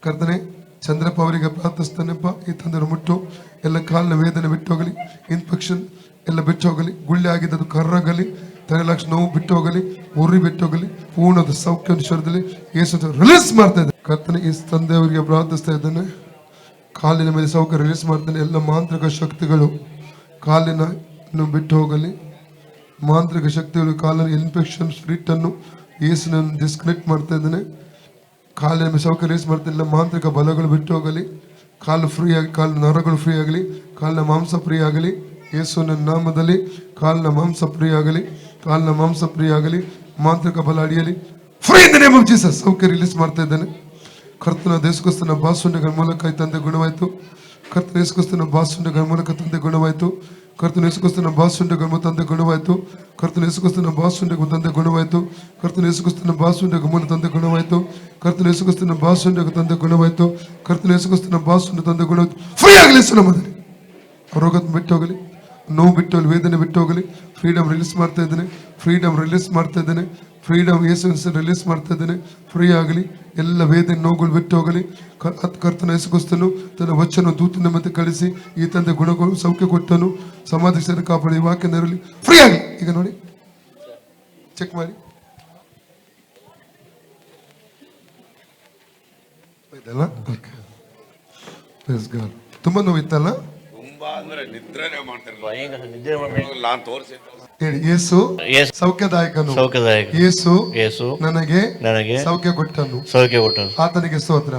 ಕರ್ತನೆ ಚಂದ್ರಪ್ಪ ಅವರಿಗೆ ಪ್ರಾರ್ಥಿಸ್ತಾನೆಪ್ಪ. ಈ ತಂದೆಯನ್ನು ಮುಟ್ಟು ಎಲ್ಲ ಕಾಲಿನ ವೇದನೆ ಬಿಟ್ಟೋಗಲಿ, ಇನ್ಫೆಕ್ಷನ್ ಎಲ್ಲ ಬಿಟ್ಟೋಗಲಿ, ಗುಳ್ಳೆ ಆಗಿದ್ದು ಕರ್ರಾಗಲಿ, ತಲೆಲಕ್ಷ ನೋವು ಬಿಟ್ಟೋಗಲಿ, ಉರಿ ಬಿಟ್ಟೋಗಲಿ, ಪೂರ್ಣದ ಸೌಖ್ಯ ಸ್ವರದಲ್ಲಿ ಯೇಸು ರಿಲೀಸ್ ಮಾಡ್ತಾ ಇದ್ದಾನೆ. ಕರ್ತನೆ ಈ ತಂದೆಯವರಿಗೆ ಪ್ರಾರ್ಥಿಸ್ತಾ ಇದ್ದಾನೆ, ಕಾಲಿನ ಮೇಲೆ ಸೌಖ್ಯ ರಿಲೀಸ್ ಮಾಡ್ತಾನೆ. ಎಲ್ಲ ಮಾಂತ್ರಿಕ ಶಕ್ತಿಗಳು ಕಾಲಿನ ಬಿಟ್ಟು ಹೋಗಲಿ, ಮಾಂತ್ರಿಕ ಶಕ್ತಿಗಳು ಕಾಲಿನ ಇನ್ಫೆಕ್ಷನ್ ಸ್ಪಿರಿಟ್ ಅನ್ನು ಯೇಸುನನ್ನು ಡಿಸ್ಕನೆಕ್ಟ್ ಮಾಡ್ತಾ ಇದ್ದಾನೆ. ಕಾಲಿನ ಮೇಲೆ ಸೌಖ್ಯ ರಿಲೀಸ್ ಮಾಡ್ತಾನೆ. ಎಲ್ಲ ಮಾಂತ್ರಿಕ ಬಲಗಳು ಬಿಟ್ಟು ಹೋಗಲಿ, ಕಾಲು ಫ್ರೀ ಆಗಿ, ಕಾಲಿನ ನರಗಳು ಫ್ರೀ ಆಗಲಿ, ಕಾಲಿನ ಮಾಂಸ ಫ್ರೀ ಆಗಲಿ ಯೇಸುವಿನ ನಾಮದಲ್ಲಿ. ಕಾಲಿನ ಮಾಂಸ ಫ್ರೀ ಆಗಲಿ, ಕಾಲಿನ ಮಾಂಸ ಫ್ರೀ ಆಗಲಿ, ಮಾಂತ್ರಿಕ ಬಲ ಅಡಿಯಲಿ, free in the name of Jesus. ಸೌಖ್ಯ ರಿಲೀಸ್ ಮಾಡ್ತಾ ಇದ್ದಾನೆ. ಕರ್ತನ ದೇಶಕ್ಕೋಸ್ಕರ ಬಾಸುಂಡೆಗಳ ಮೂಲಕ ಈ ತಂದೆ ಗುಣವಾಯಿತು. ಕರ್ತನ ದೇಶಕ್ಕೋಸ್ಕರ ಬಾಸುಂಡೆಗಳ ಮೂಲಕ ತಂದೆ ಗುಣವಾಯಿತು. ಕರ್ತನ ಯೇಸುಕ್ರಿಸ್ತನ ಬಾಸುಂಡೆಗಳ ತಂದೆ ಗುಣವಾಯಿತು. ಕರ್ತನ ಯೇಸುಕ್ರಿಸ್ತನ ಬಾಸುಂಡೆಗಳ ತಂದೆ ಗುಣವಾಯಿತು. ಕರ್ತನ ಯೇಸುಕ್ರಿಸ್ತನ ಬಾಸುಂಡೆಗಳ ಮೂಲ ತಂದೆ ಗುಣವಾಯಿತು. ಕರ್ತನ ಯೇಸುಕ್ರಿಸ್ತನ ಬಾಸುಂಡೆಗಳ ತಂದೆ ಗುಣವಾಯಿತು. ಕರ್ತನ ಯೇಸುಕ್ರಿಸ್ತನ ಬಾಸುಂಡೆ ತಂದೆ ಗುಣವಾಯಿತು. ಫ್ರೀ ಆಗಲಿ ಸುನಮದಲ್ಲಿ. ರೋಗ ಬಿಟ್ಟು ಹೋಗಲಿ, ನೋವು ಬಿಟ್ಟು ಹೋಗಲಿ, ವೇದನೆ ಬಿಟ್ಟು ಹೋಗಲಿ. ಫ್ರೀಡಮ್ ರಿಲೀಸ್ ಮಾಡ್ತಾ ಇದ್ದೇನೆ, ಫ್ರೀಡಮ್ ರಿಲೀಸ್ ಮಾಡ್ತಾ ಇದ್ದೇನೆ, ಫ್ರೀಡಮ್ ಯೇಸು ರಿಲೀಸ್ ಮಾಡ್ತಾ ಇದ್ದೇನೆ. ಫ್ರೀ ಆಗಲಿ, ಎಲ್ಲ ವೇದನೆ ನೋವುಗಳು ಬಿಟ್ಟು ಹೋಗಲಿ. ಕರ್ತನ ಯೇಸುಕ್ರಿಸ್ತನು ತನ್ನ ವಚನ ದೂತನ ಮತ್ತೆ ಕಳಿಸಿ ಈ ತಂದೆ ಗುಣಗಳು ಸೌಖ್ಯ ಕೊಟ್ಟನು. ಸಮಾಧಿ ಸೇರಿ ಕಾಪಾಡಿ ವಾಕ್ಯ ನೆರಳಿ ಫ್ರೀ ಆಗಲಿ. ಈಗ ನೋಡಿ, ಚೆಕ್ ಮಾಡಿ. ಇದೆಲ್ಲ ಓಕೆ. Praise god. ತುಂಬಾ ನೋವಿತ್ತಲ್ಲ? ಹೇಳಿ, ಯೇಸು ಸೌಖ್ಯದಾಯಕನು, ಯೇಸು ನನಗೆ ಸೌಖ್ಯ ಕೊಟ್ಟನು, ಆತನಿಗೆ ಸ್ತೋತ್ರ.